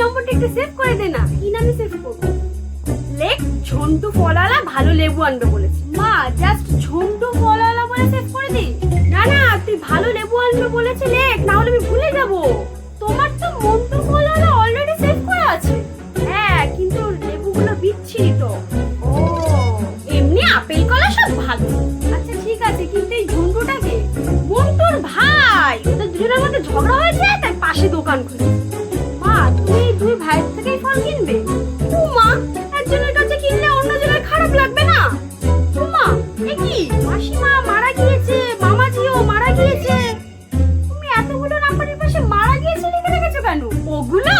নম্বরটা একটু সেভ করে দে না। কি নামে সেভ করবো? লেখ ঝন্টু ফলওয়ালা ভালো লেবু আনবে বলেছে। মা জাস্ট ঝন্টু ফলওয়ালা বলে সেভ করে দি। না না, তুই ভালো লেবু আনবে বলেছে লেখ, না হলে আমি ভুলে যাব। তোমার তো মন্টু ফলওয়ালা অলরেডি সেভ করা আছে। হ্যাঁ, কিন্তু লেবুগুলো বিচ্ছিরি তো। ও, এমনি আপেল কলা সব ভালো। আচ্ছা ঠিক আছে, কিন্তু এই ঝন্টুটাকে? মন্টুর ভাই, ওদের দুজনের মধ্যে ঝগড়া হয়েছে তাই পাশে দোকান খুলে। মা তুমি দুই ভাইয়ের থেকেই ফল কিনবে? মা একজনের কাছে কিনলে অন্যজনের খারাপ লাগবে না? মা এ কি, মাসিমা মারা গিয়েছে, মামাজিও মারা গিয়েছে, তুমি এতগুলো নাম্বারের পাশে মারা গিয়েছে লিখে রেখেছো কেন? ওগুলো